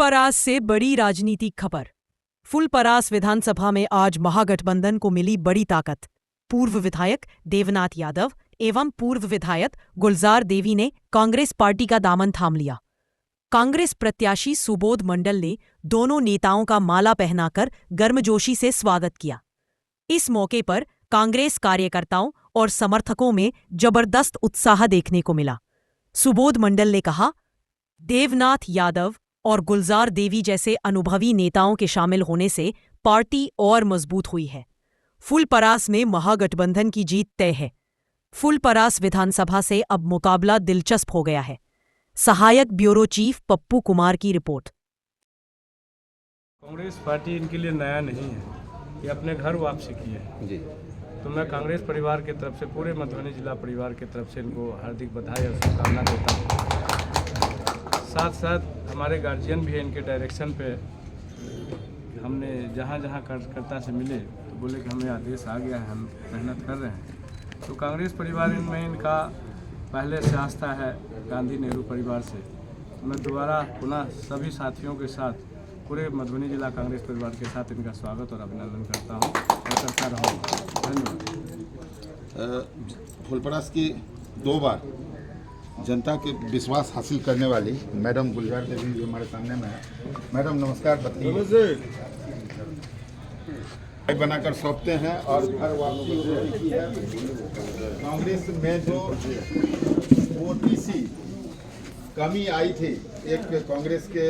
फुलपरास से बड़ी राजनीतिक खबर। फुलपरास विधानसभा में आज महागठबंधन को मिली बड़ी ताकत। पूर्व विधायक देवनाथ यादव एवं पूर्व विधायक गुलजार देवी ने कांग्रेस पार्टी का दामन थाम लिया। कांग्रेस प्रत्याशी सुबोध मंडल ने दोनों नेताओं का माला पहनाकर गर्मजोशी से स्वागत किया। इस मौके पर कांग्रेस कार्यकर्ताओं और समर्थकों में जबरदस्त उत्साह देखने को मिला। सुबोध मंडल ने कहा, देवनाथ यादव और गुलजार देवी जैसे अनुभवी नेताओं के शामिल होने से पार्टी और मजबूत हुई है। फुलपरास में महागठबंधन की जीत तय है। फुलपरास विधानसभा से अब मुकाबला दिलचस्प हो गया है। सहायक ब्यूरो चीफ पप्पू कुमार की रिपोर्ट। कांग्रेस पार्टी इनके लिए नया नहीं है, ये अपने घर वापसी की है जी। तो मैं कांग्रेस परिवार की तरफ से, पूरे मधुबनी जिला परिवार की तरफ से इनको हार्दिक बधाई और शुभकामना देता हूँ। साथ साथ हमारे गार्जियन भी है, इनके डायरेक्शन पे हमने जहाँ जहाँ कार्यकर्ता से मिले तो बोले कि हमें आदेश आ गया है, हम मेहनत कर रहे हैं। तो कांग्रेस परिवार में इनका पहले से आस्था है गांधी नेहरू परिवार से। मैं दोबारा पुनः सभी साथियों के साथ पूरे मधुबनी जिला कांग्रेस परिवार के साथ इनका स्वागत और अभिनंदन करता हूँ और करता रहूँगा। धन्यवाद। फुलपरास की 2 बार जनता के विश्वास हासिल करने वाली मैडम गुलजार देवी जो हमारे सामने में है। मैडम नमस्कार, बताइए। बनाकर सौंपते हैं और घर वापसी हो रही है। कांग्रेस में जो ओबीसी कमी आई थी, एक कांग्रेस के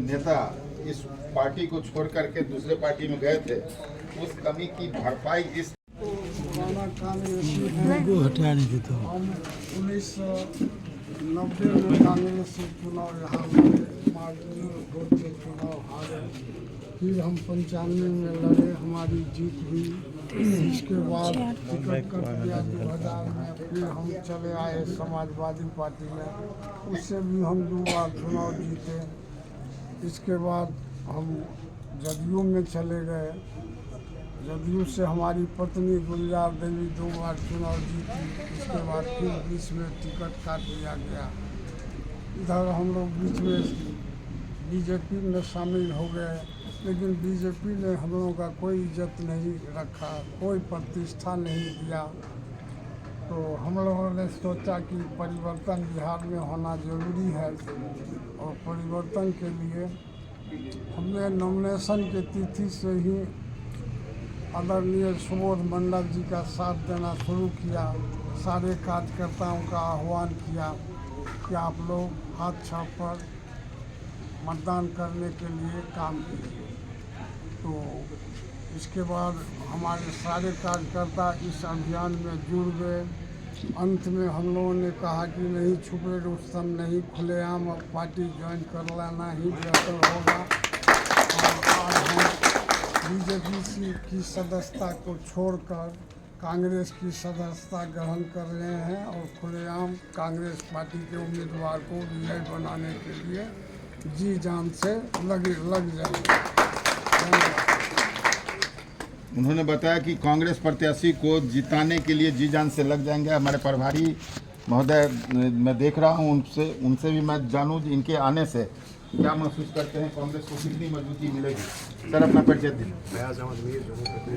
नेता इस पार्टी को छोड़ करके दूसरे पार्टी में गए थे, उस कमी की भरपाई इस हटाने की तो हम 1990 में कांग्रेस से चुनाव यहाँ वोट से चुनाव हारे। फिर हम 95 में लड़े, हमारी जीत हुई। इसके बाद टिकट कट गया 2000 में। फिर हम चले आए समाजवादी पार्टी में, उससे भी हम 2 बार चुनाव जीते। इसके बाद हम जदयू में चले गए। जदयू से हमारी पत्नी गुलजार देवी 2 बार चुनाव जीती। इसके बाद फिर बीच में टिकट काट दिया गया। इधर हम लोग बीच में बीजेपी में शामिल हो गए, लेकिन बीजेपी ने हम लोगों का कोई इज्जत नहीं रखा, कोई प्रतिष्ठा नहीं दिया। तो हम लोगों ने सोचा कि परिवर्तन बिहार में होना जरूरी है, और परिवर्तन के लिए हमने नॉमिनेशन के तिथि से ही आदरणीय सुबोध मंडल जी का साथ देना शुरू किया। सारे कार्यकर्ताओं का आह्वान किया कि आप लोग हाथ छाप पर मतदान करने के लिए काम कीजिए। तो इसके बाद हमारे सारे कार्यकर्ता इस अभियान में जुड़ गए। अंत में हम लोगों ने कहा कि नहीं छुपे रुस्तम नहीं, खुलेआम अब पार्टी ज्वाइन कर लेना ही बेहतर होगा। और आज हम बीजेपी की सदस्यता को छोड़कर कांग्रेस की सदस्यता ग्रहण कर रहे हैं और खुलेआम कांग्रेस पार्टी के उम्मीदवार को विजयी बनाने के लिए जी जान से लग जाएंगे। उन्होंने बताया कि कांग्रेस प्रत्याशी को जिताने के लिए जी जान से लग जाएंगे। हमारे प्रभारी महोदय मैं देख रहा हूं, उनसे भी मैं जानूं इनके आने से क्या महसूस करते हैं, कांग्रेस को कितनी मजबूती मिलेगी। सर अपना परिचय दीजिए। मैं आजम अजमेर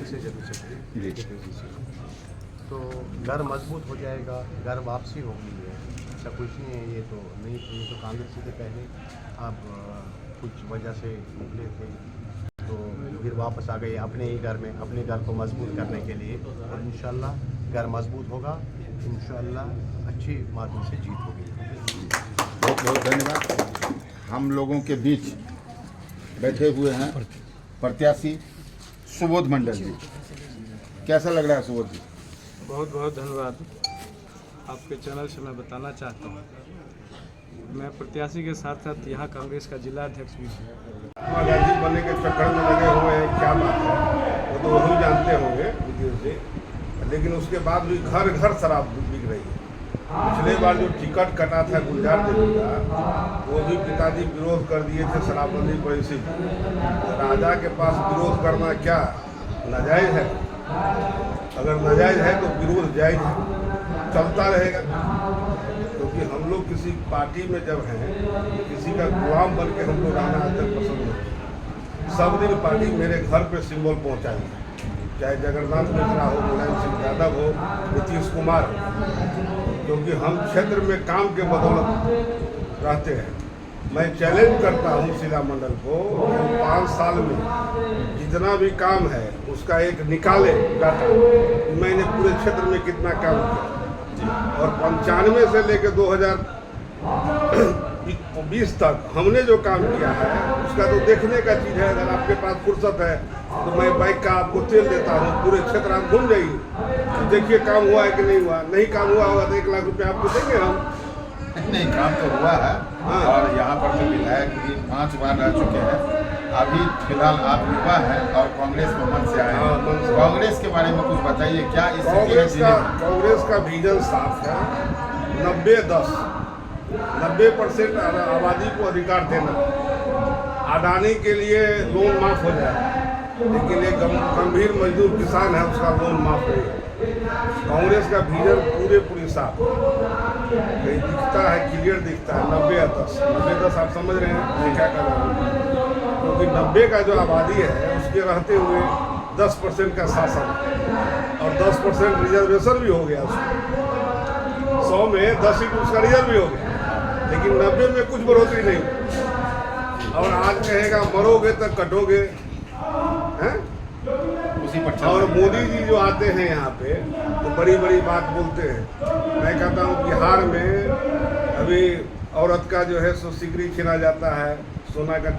से तो घर मजबूत हो जाएगा, घर वापसी होगी। ऐसा कुछ नहीं है, ये तो कांग्रेस से पहले आप कुछ वजह से निकले थे तो फिर वापस आ गए अपने ही घर में, अपने घर को मजबूत करने के लिए। और इंशाल्लाह घर मजबूत होगा, इंशाल्लाह अच्छी माध्यम से जीत होगी। बहुत बहुत धन्यवाद। हम लोगों के बीच बैठे हुए हैं प्रत्याशी सुबोध मंडल जी। कैसा लग रहा है सुबोध जी? बहुत बहुत धन्यवाद। आपके चैनल से मैं बताना चाहता हूँ, मैं प्रत्याशी के साथ साथ यहाँ कांग्रेस का जिला अध्यक्ष भी हूँ। गांधी बनने के चक्कर में लगे हुए हैं, क्या बात है, वो तो वही जानते होंगे विदेश से। लेकिन उसके बाद भी घर घर शराब बिक रही है। पिछले बार जो टिकट कटा था गुलजार देवी का, वो भी पिताजी विरोध कर दिए थे शराबबंदी पॉलिसी। राजा के पास विरोध करना क्या नाजायज है? अगर नाजायज है तो विरोध जायज है, चलता रहेगा। क्योंकि हम लोग किसी पार्टी में जब हैं, किसी का गुलाम बन के हमको रहना आज तक पसंद नहीं। सब दिन पार्टी मेरे घर पे सिंबल पहुंचाई है, चाहे जगन्नाथ मिश्रा हो, मुलायम सिंह यादव हो, नीतीश कुमार हो, क्योंकि हम क्षेत्र में काम के बदौलत रहते हैं। मैं चैलेंज करता हूँ शिला मंडल को, 5 साल में जितना भी काम है उसका एक निकाले डाटा, मैंने पूरे क्षेत्र में कितना काम किया। और 95 से लेकर 2020 तक हमने जो काम किया है उसका तो देखने का चीज़ है। अगर आपके पास फुर्सत है तो मैं बाइक का आपको तेल देता हूँ, पूरे क्षेत्र आप घूम जाइए, तो देखिए काम हुआ है कि नहीं हुआ। नहीं काम हुआ होगा तो 1 लाख रुपये आपको देंगे हम। नहीं, काम तो हुआ है। हाँ। और यहाँ पर तो विधायक भी 5 बार रह चुके हैं। अभी फिलहाल आप युवा हैं और कांग्रेस में मन से आए हाँ, मन हैं। से। कांग्रेस के बारे में कुछ बताइए, क्या स्थिति है कांग्रेस जिले में? का विजन साफ है, 90-10, 90% आबादी को अधिकार देना। अडानी के लिए लोन माफ हो जाए, लेकिन एक गंभीर मजदूर किसान है उसका लोन माफ नहीं है। कांग्रेस का विजन पूरी साफ कहीं दिखता है, क्लियर दिखता है। 90-10, 90-10 आप समझ रहे हैं मैं क्या कर रहा हूँ, क्योंकि 90 का जो आबादी है उसके रहते हुए 10% का शासन और 10% रिजर्वेशन भी हो गया उसको। 100 में 10 सीट उसका रिजर्व भी हो गया, लेकिन 90 में कुछ बढ़ोतरी नहीं हुई। और आज कहेगा मरोगे तक कटोगे, हैं? उसी पर चल और रही है। मोदी जी जो आते हैं यहाँ पे तो बड़ी बड़ी बात बोलते हैं। मैं कहता हूँ बिहार में अभी औरत का जो है सो सिकरी छीना जाता है, सोना का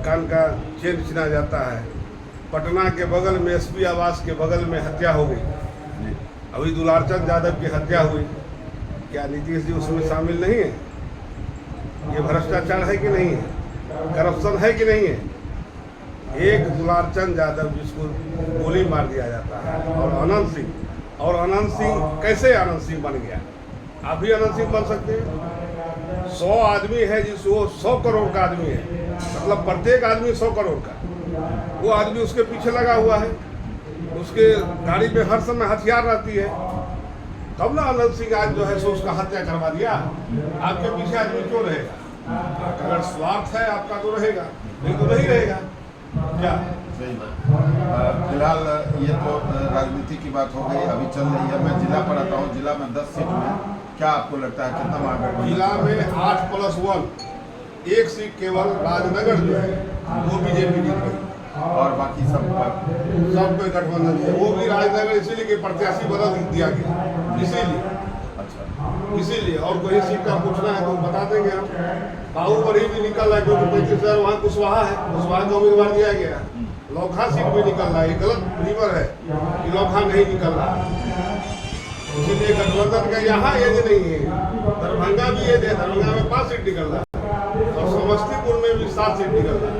कान का चेन छीना जाता है। पटना के बगल में एसपी आवास के बगल में हत्या हो गई। अभी दुलारचंद यादव की हत्या हुई, क्या नीतीश जी उसमें शामिल नहीं है? ये भ्रष्टाचार है कि नहीं है? करप्शन है कि नहीं है? एक दुलारचंद यादव जिसको गोली मार दिया जाता है, और अनंत सिंह कैसे अनंत सिंह बन गया? आप भी अनंत सिंह बन सकते हैं। 100 आदमी है जिसको 100 करोड़ का आदमी है, मतलब प्रत्येक आदमी 100 करोड़ का, वो आदमी उसके पीछे लगा हुआ है, उसके गाड़ी पे हर समय हथियार रहती है, तब ना अनंत सिंह आज जो है सो उसका हत्या करवा दिया। आपके पीछे आदमी क्यों रहेगा? अगर स्वार्थ है आपका तो रहेगा, नहीं तो नहीं रहेगा। क्या सही बात। फिलहाल ये तो राजनीति की बात हो गई, अभी चल रही है। मैं जिला पर आता हूँ, जिला में 10 सीट में क्या आपको लगता है कितना महागठबंधन? जिला में 8+1, एक सीट केवल राजनगर जो है वो बीजेपी जीत गई, और बाकी सब कोई गठबंधन है। वो भी राजनगर इसीलिए कि प्रत्याशी बदल दिया गया, इसीलिए। और कोई सीट का पूछना है तो बता देंगे हम। बाहुबली भी निकल रहा है, क्योंकि 35,000 वहाँ कुशवाहा है, कुशवाहा का उम्मीदवार दिया गया। लौखा सीट भी निकल रहा है, गलत रिवर है कि लौखा नहीं निकल रहा, इसीलिए गठबंधन का यहाँ एज नहीं है। दरभंगा भी एज है, दरभंगा में 5 सीट निकल रहा है, और समस्तीपुर में भी 7 सीट निकल रहा है।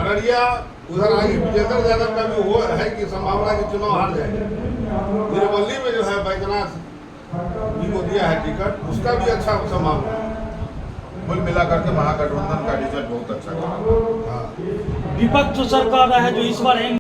अररिया उधर आगे विजेंद्र यादव का भी वो है कि संभावना की चुनाव हार जाए। गिरवली में जो है बैजनाथ जी को दिया है टिकट, उसका भी अच्छा संभावना है। कुल मिलाकर के महागठबंधन का रिजल्ट बहुत अच्छा था। हाँ। विपक्ष जो सरकार है जो इस बार